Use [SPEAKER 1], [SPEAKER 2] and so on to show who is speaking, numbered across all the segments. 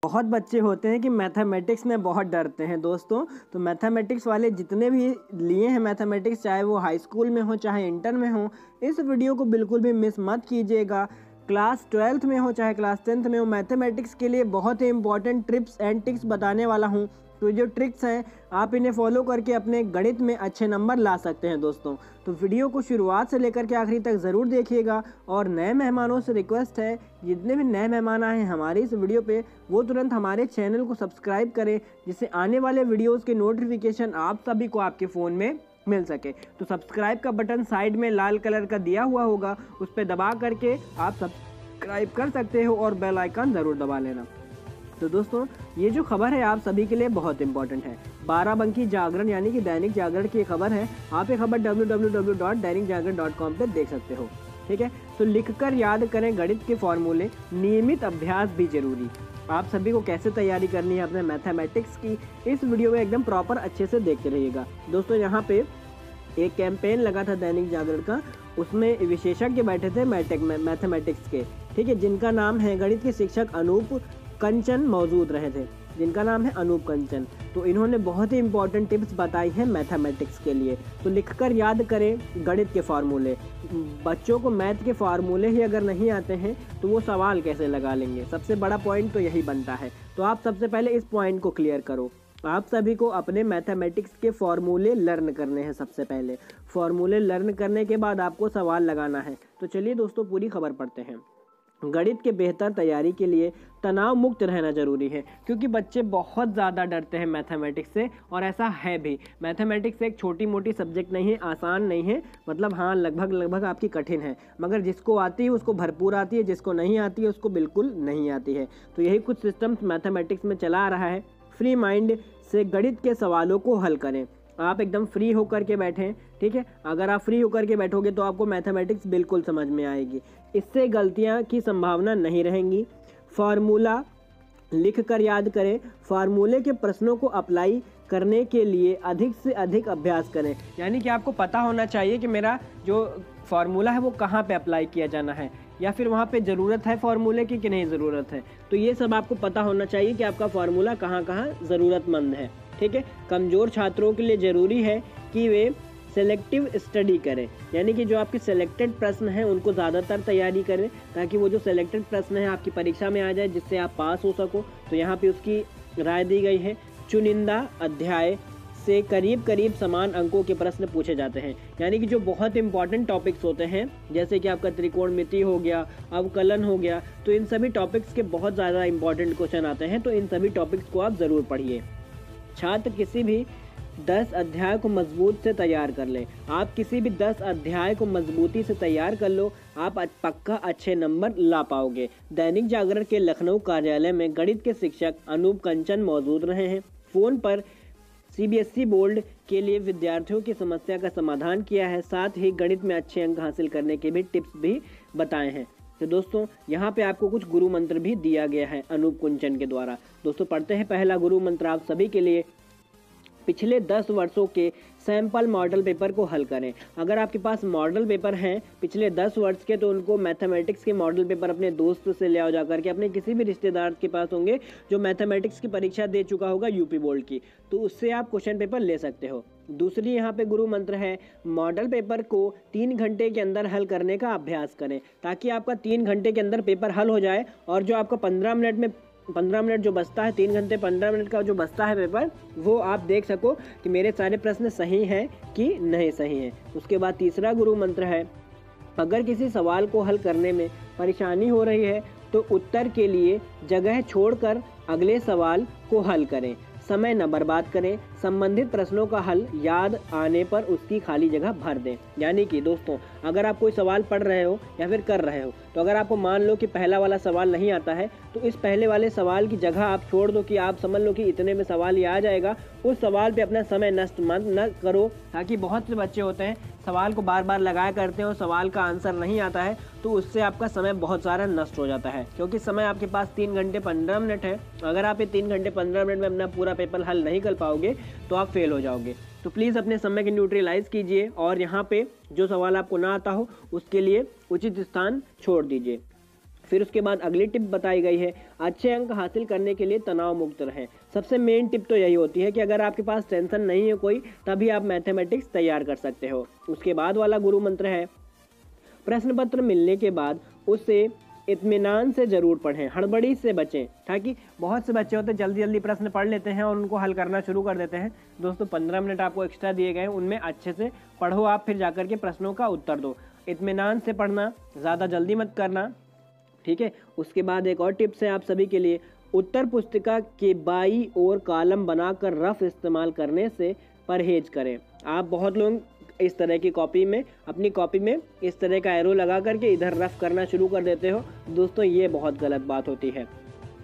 [SPEAKER 1] बहुत बच्चे होते हैं कि मैथमेटिक्स में बहुत डरते हैं दोस्तों। तो मैथमेटिक्स वाले जितने भी लिए हैं मैथमेटिक्स, चाहे वो हाई स्कूल में हो चाहे इंटर में हो, इस वीडियो को बिल्कुल भी मिस मत कीजिएगा। क्लास 12th में हो चाहे क्लास 10th में हो, मैथमेटिक्स के लिए बहुत ही इंपॉर्टेंट ट्रिप्स एंड ट्रिक्स बताने वाला हूँ। तो जो ट्रिक्स हैं आप इन्हें फॉलो करके अपने गणित में अच्छे नंबर ला सकते हैं दोस्तों। तो वीडियो को शुरुआत से लेकर के आखिरी तक ज़रूर देखिएगा। और नए मेहमानों से रिक्वेस्ट है, जितने भी नए मेहमान आए हैं हमारे इस वीडियो पे, वो तुरंत हमारे चैनल को सब्सक्राइब करें, जिससे आने वाले वीडियोज़ के नोटिफिकेशन आप सभी को आपके फ़ोन में मिल सके। तो सब्सक्राइब का बटन साइड में लाल कलर का दिया हुआ होगा, उस पर दबा करके आप सब्सक्राइब कर सकते हो और बेल आइकन ज़रूर दबा लेना। तो दोस्तों, ये जो खबर है आप सभी के लिए बहुत इंपॉर्टेंट है। बाराबंकी जागरण यानी कि दैनिक जागरण की खबर है। आप ये खबर www.दैनिकजागरण.com पे देख सकते हो। ठीक है, तो लिखकर याद करें गणित के फॉर्मूले, नियमित अभ्यास भी जरूरी। आप सभी को कैसे तैयारी करनी है अपने मैथमेटिक्स की, इस वीडियो में एकदम प्रॉपर अच्छे से देखते रहिएगा दोस्तों। यहाँ पे एक कैंपेन लगा था दैनिक जागरण का, उसमें विशेषज्ञ बैठे थे मैथमेटिक्स के, ठीक है, जिनका नाम है गणित के शिक्षक अनूप कंचन मौजूद रहे थे, जिनका नाम है अनूप कंचन। तो इन्होंने बहुत ही इंपॉर्टेंट टिप्स बताई हैं मैथमेटिक्स के लिए। तो लिखकर याद करें गणित के फार्मूले। बच्चों को मैथ के फार्मूले ही अगर नहीं आते हैं तो वो सवाल कैसे लगा लेंगे, सबसे बड़ा पॉइंट तो यही बनता है। तो आप सबसे पहले इस पॉइंट को क्लियर करो। आप सभी को अपने मैथमेटिक्स के फॉर्मूले लर्न करने हैं। सबसे पहले फॉर्मूले लर्न करने के बाद आपको सवाल लगाना है। तो चलिए दोस्तों, पूरी खबर पढ़ते हैं। गणित के बेहतर तैयारी के लिए तनाव मुक्त रहना जरूरी है, क्योंकि बच्चे बहुत ज़्यादा डरते हैं मैथमेटिक्स से, और ऐसा है भी। मैथमेटिक्स एक छोटी मोटी सब्जेक्ट नहीं है, आसान नहीं है, मतलब हाँ लगभग आपकी कठिन है, मगर जिसको आती है उसको भरपूर आती है, जिसको नहीं आती है उसको बिल्कुल नहीं आती है। तो यही कुछ सिस्टम्स मैथमेटिक्स में चला आ रहा है। फ्री माइंड से गणित के सवालों को हल करें। आप एकदम फ्री होकर के बैठें, ठीक है। अगर आप फ्री होकर के बैठोगे तो आपको मैथमेटिक्स बिल्कुल समझ में आएगी, इससे गलतियां की संभावना नहीं रहेंगी। फार्मूला लिख कर याद करें। फार्मूले के प्रश्नों को अप्लाई करने के लिए अधिक से अधिक अभ्यास करें। यानी कि आपको पता होना चाहिए कि मेरा जो फार्मूला है वो कहाँ पे अप्लाई किया जाना है, या फिर वहाँ पे ज़रूरत है फार्मूले की कि नहीं ज़रूरत है। तो ये सब आपको पता होना चाहिए कि आपका फार्मूला कहाँ कहाँ ज़रूरतमंद है, ठीक है। कमज़ोर छात्रों के लिए ज़रूरी है कि वे सेलेक्टिव स्टडी करें, यानी कि जो आपके सेलेक्टेड प्रश्न हैं उनको ज़्यादातर तैयारी करें, ताकि वो जो सेलेक्टेड प्रश्न है आपकी परीक्षा में आ जाए, जिससे आप पास हो सको। तो यहाँ पे उसकी राय दी गई है। चुनिंदा अध्याय से करीब समान अंकों के प्रश्न पूछे जाते हैं, यानी कि जो बहुत इंपॉर्टेंट टॉपिक्स होते हैं, जैसे कि आपका त्रिकोणमिति हो गया, अवकलन हो गया, तो इन सभी टॉपिक्स के बहुत ज़्यादा इंपॉर्टेंट क्वेश्चन आते हैं। तो इन सभी टॉपिक्स को आप ज़रूर पढ़िए। छात्र किसी भी 10 अध्याय को मजबूत से तैयार कर ले। आप किसी भी 10 अध्याय को मजबूती से तैयार कर लो, आप पक्का अच्छे नंबर ला पाओगे। दैनिक जागरण के लखनऊ कार्यालय में गणित के शिक्षक अनूप कंचन मौजूद रहे हैं। फ़ोन पर CBSE बोर्ड के लिए विद्यार्थियों की समस्या का समाधान किया है, साथ ही गणित में अच्छे अंक हासिल करने के भी टिप्स भी बताए हैं। तो दोस्तों, यहाँ पे आपको कुछ गुरु मंत्र भी दिया गया है अनूप कुंचन के द्वारा। दोस्तों पढ़ते हैं पहला गुरु मंत्र आप सभी के लिए। पिछले 10 वर्षों के सैंपल मॉडल पेपर को हल करें। अगर आपके पास मॉडल पेपर हैं पिछले 10 वर्ष के, तो उनको मैथमेटिक्स के मॉडल पेपर अपने दोस्त से ले आओ जाकर के। अपने किसी भी रिश्तेदार के पास होंगे जो मैथमेटिक्स की परीक्षा दे चुका होगा यूपी बोर्ड की, तो उससे आप क्वेश्चन पेपर ले सकते हो। दूसरी यहाँ पे गुरु मंत्र है, मॉडल पेपर को 3 घंटे के अंदर हल करने का अभ्यास करें, ताकि आपका 3 घंटे के अंदर पेपर हल हो जाए, और जो आपका 15 मिनट जो बचता है, 3 घंटे 15 मिनट का जो बचता है पेपर, वो आप देख सको कि मेरे सारे प्रश्न सही हैं कि नहीं सही हैं। उसके बाद तीसरा गुरु मंत्र है, अगर किसी सवाल को हल करने में परेशानी हो रही है तो उत्तर के लिए जगह छोड़कर अगले सवाल को हल करें। समय न बर्बाद करें। संबंधित प्रश्नों का हल याद आने पर उसकी खाली जगह भर दें। यानी कि दोस्तों, अगर आप कोई सवाल पढ़ रहे हो या फिर कर रहे हो, तो अगर आपको मान लो कि पहला वाला सवाल नहीं आता है, तो इस पहले वाले सवाल की जगह आप छोड़ दो कि आप समझ लो कि इतने में सवाल ये आ जाएगा। उस सवाल पे अपना समय नष्ट मत न करो, ताकि बहुत से बच्चे होते हैं सवाल को बार बार लगाया करते हैं और सवाल का आंसर नहीं आता है, तो उससे आपका समय बहुत सारा नष्ट हो जाता है। क्योंकि समय आपके पास 3 घंटे 15 मिनट है। अगर आप ये 3 घंटे 15 मिनट में अपना पूरा पेपर हल नहीं कर पाओगे तो आप फेल हो जाओगे। तो प्लीज़ अपने समय को न्यूट्रलाइज कीजिए, और यहाँ पे जो सवाल आपको ना आता हो उसके लिए उचित स्थान छोड़ दीजिए। फिर उसके बाद अगली टिप बताई गई है, अच्छे अंक हासिल करने के लिए तनाव मुक्त रहें। सबसे मेन टिप तो यही होती है कि अगर आपके पास टेंशन नहीं है कोई, तभी आप मैथमेटिक्स तैयार कर सकते हो। उसके बाद वाला गुरु मंत्र है, प्रश्न पत्र मिलने के बाद उसे इत्मीनान से जरूर पढ़ें, हड़बड़ी से बचें। ताकि बहुत से बच्चे होते हैं जल्दी जल्दी प्रश्न पढ़ लेते हैं और उनको हल करना शुरू कर देते हैं। दोस्तों 15 मिनट आपको एक्स्ट्रा दिए गए हैं, उनमें अच्छे से पढ़ो आप, फिर जाकर के प्रश्नों का उत्तर दो। इत्मीनान से पढ़ना, ज़्यादा जल्दी मत करना, ठीक है। उसके बाद एक और टिप्स है आप सभी के लिए, उत्तर पुस्तिका के बाई ओर कॉलम बनाकर रफ इस्तेमाल करने से परहेज करें। आप बहुत लोग इस तरह की कॉपी में, अपनी कॉपी में इस तरह का एरो लगा करके इधर रफ करना शुरू कर देते हो। दोस्तों ये बहुत गलत बात होती है।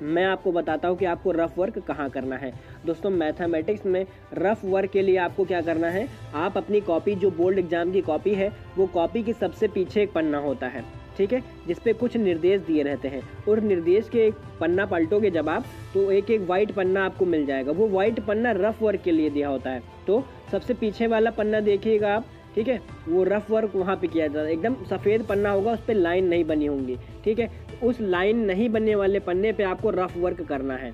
[SPEAKER 1] मैं आपको बताता हूँ कि आपको रफ वर्क कहाँ करना है। दोस्तों मैथमेटिक्स में रफ वर्क के लिए आपको क्या करना है, आप अपनी कॉपी, जो बोर्ड एग्जाम की कॉपी है, वो कॉपी के सबसे पीछे एक पन्ना होता है, ठीक है, जिसपे कुछ निर्देश दिए रहते हैं। और निर्देश के एक पन्ना पलटोगे जब आप, तो एक एक वाइट पन्ना आपको मिल जाएगा। वो वाइट पन्ना रफ वर्क के लिए दिया होता है। तो सबसे पीछे वाला पन्ना देखिएगा आप, ठीक है, वो रफ वर्क वहाँ पे किया जाता है। एकदम सफ़ेद पन्ना होगा, उस पर लाइन नहीं बनी होंगी, ठीक है। उस लाइन नहीं बनने वाले पन्ने पे आपको रफ वर्क करना है।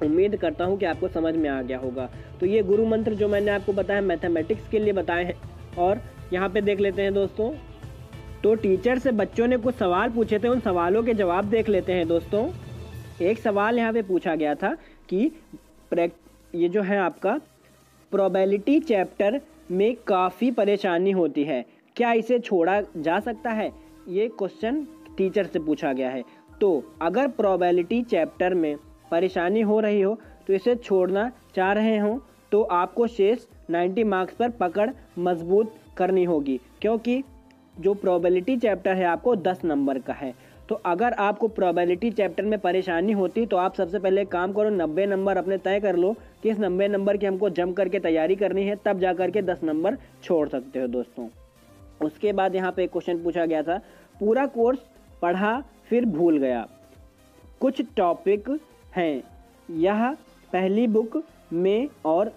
[SPEAKER 1] उम्मीद करता हूँ कि आपको समझ में आ गया होगा। तो ये गुरु मंत्र जो मैंने आपको बताया मैथमेटिक्स के लिए बताए हैं। और यहाँ पे देख लेते हैं दोस्तों, तो टीचर से बच्चों ने कुछ सवाल पूछे थे, उन सवालों के जवाब देख लेते हैं दोस्तों। एक सवाल यहाँ पे पूछा गया था कि ये जो है आपका प्रोबेबिलिटी चैप्टर में काफ़ी परेशानी होती है, क्या इसे छोड़ा जा सकता है? ये क्वेश्चन टीचर से पूछा गया है। तो अगर प्रोबेबिलिटी चैप्टर में परेशानी हो रही हो, तो इसे छोड़ना चाह रहे हो, तो आपको शेष 90 मार्क्स पर पकड़ मजबूत करनी होगी, क्योंकि जो प्रोबेबिलिटी चैप्टर है आपको 10 नंबर का है। तो अगर आपको प्रोबेबिलिटी चैप्टर में परेशानी होती, तो आप सबसे पहले काम करो, 90 नंबर अपने तय कर लो कि इस 90 नंबर की हमको जम करके तैयारी करनी है, तब जा करके 10 नंबर छोड़ सकते हो दोस्तों। उसके बाद यहाँ पे एक क्वेश्चन पूछा गया था, पूरा कोर्स पढ़ा फिर भूल गया। कुछ टॉपिक हैं, यह पहली बुक में और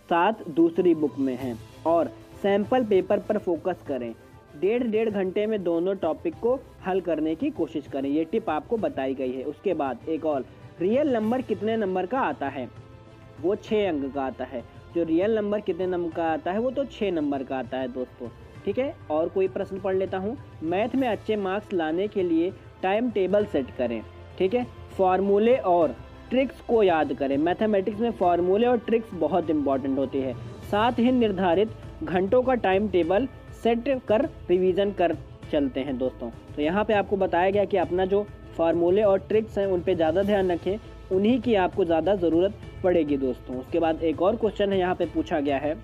[SPEAKER 1] 7 दूसरी बुक में हैं, और सैंपल पेपर पर फोकस करें। डेढ़ घंटे में दोनों टॉपिक को हल करने की कोशिश करें। ये टिप आपको बताई गई है। उसके बाद एक और, रियल नंबर कितने नंबर का आता है? वो 6 अंक का आता है। जो रियल नंबर कितने नंबर का आता है, वो तो 6 नंबर का आता है दोस्तों, ठीक है। और कोई प्रश्न पढ़ लेता हूँ, मैथ में अच्छे मार्क्स लाने के लिए टाइम टेबल सेट करें, ठीक है। फॉर्मूले और ट्रिक्स को याद करें। मैथमेटिक्स में फॉर्मूले और ट्रिक्स बहुत इंपॉर्टेंट होती है। साथ ही निर्धारित घंटों का टाइम टेबल सेट कर रिवीजन कर चलते हैं दोस्तों। तो यहाँ पे आपको बताया गया कि अपना जो फार्मूले और ट्रिक्स हैं उन पे ज़्यादा ध्यान रखें, उन्हीं की आपको ज़्यादा ज़रूरत पड़ेगी दोस्तों। उसके बाद एक और क्वेश्चन है, यहाँ पे पूछा गया है,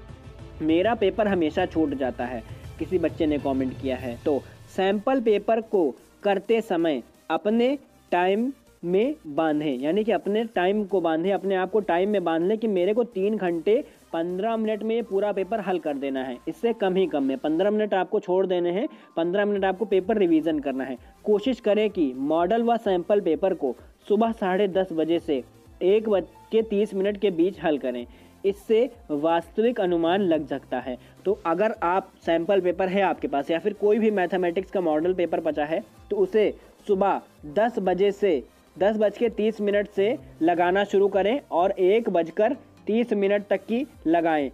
[SPEAKER 1] मेरा पेपर हमेशा छूट जाता है, किसी बच्चे ने कमेंट किया है। तो सैंपल पेपर को करते समय अपने टाइम में बांधें, यानी कि अपने टाइम को बांधें, अपने आप को टाइम में बांध लें कि मेरे को 3 घंटे 15 मिनट में ये पूरा पेपर हल कर देना है। इससे कम ही कम है, 15 मिनट आपको छोड़ देने हैं, 15 मिनट आपको पेपर रिवीजन करना है। कोशिश करें कि मॉडल व सैंपल पेपर को सुबह 10:30 बजे से 1:30 के बीच हल करें। इससे वास्तविक अनुमान लग सकता है। तो अगर आप सैंपल पेपर है आपके पास, या फिर कोई भी मैथमेटिक्स का मॉडल पेपर बचा है, तो उसे सुबह 10 बजे से 10:30 से लगाना शुरू करें और 1:30 तक की लगाएं।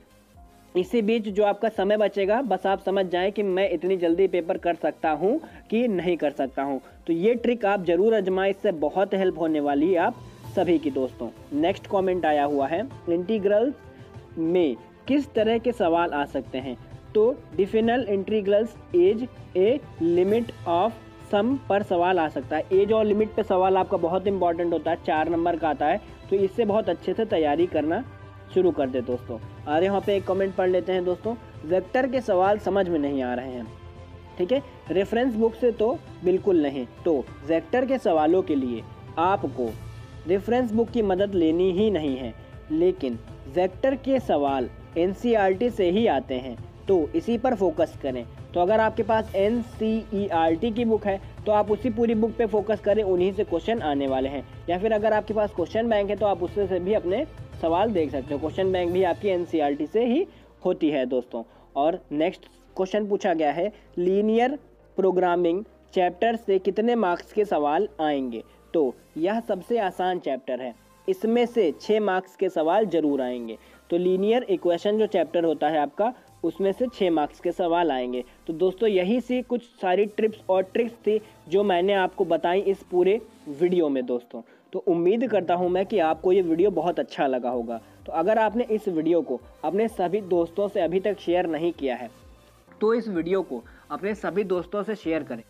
[SPEAKER 1] इसी बीच जो आपका समय बचेगा, बस आप समझ जाएं कि मैं इतनी जल्दी पेपर कर सकता हूं कि नहीं कर सकता हूं। तो ये ट्रिक आप जरूर आजमाएं, इससे बहुत हेल्प होने वाली है आप सभी की दोस्तों। नेक्स्ट कमेंट आया हुआ है, इंटीग्रल्स में किस तरह के सवाल आ सकते हैं? तो definite integrals as a limit of sum पर सवाल आ सकता है। एज और लिमिट पे सवाल आपका बहुत इंपॉर्टेंट होता है, 4 नंबर का आता है। तो इससे बहुत अच्छे से तैयारी करना शुरू कर दे दोस्तों। और यहाँ पे एक कमेंट पढ़ लेते हैं दोस्तों, वेक्टर के सवाल समझ में नहीं आ रहे हैं, ठीक है। रेफरेंस बुक से तो बिल्कुल नहीं। तो वेक्टर के सवालों के लिए आपको रेफरेंस बुक की मदद लेनी ही नहीं है, लेकिन वेक्टर के सवाल NCERT से ही आते हैं, तो इसी पर फोकस करें। तो अगर आपके पास NCERT की बुक है, तो आप उसी पूरी बुक पे फोकस करें, उन्हीं से क्वेश्चन आने वाले हैं। या फिर अगर आपके पास क्वेश्चन बैंक है, तो आप उससे से भी अपने सवाल देख सकते हो। क्वेश्चन बैंक भी आपकी NCERT से ही होती है दोस्तों। और नेक्स्ट क्वेश्चन पूछा गया है, लीनियर प्रोग्रामिंग चैप्टर से कितने मार्क्स के सवाल आएंगे। तो यह सबसे आसान चैप्टर है, इसमें से 6 मार्क्स के सवाल जरूर आएंगे। तो लीनियर इक्वेशन जो चैप्टर होता है आपका, उसमें से 6 मार्क्स के सवाल आएंगे। तो दोस्तों यही सी कुछ सारी टिप्स और ट्रिक्स थी जो मैंने आपको बताई इस पूरे वीडियो में दोस्तों। तो उम्मीद करता हूं मैं कि आपको ये वीडियो बहुत अच्छा लगा होगा। तो अगर आपने इस वीडियो को अपने सभी दोस्तों से अभी तक शेयर नहीं किया है तो इस वीडियो को अपने सभी दोस्तों से शेयर करें।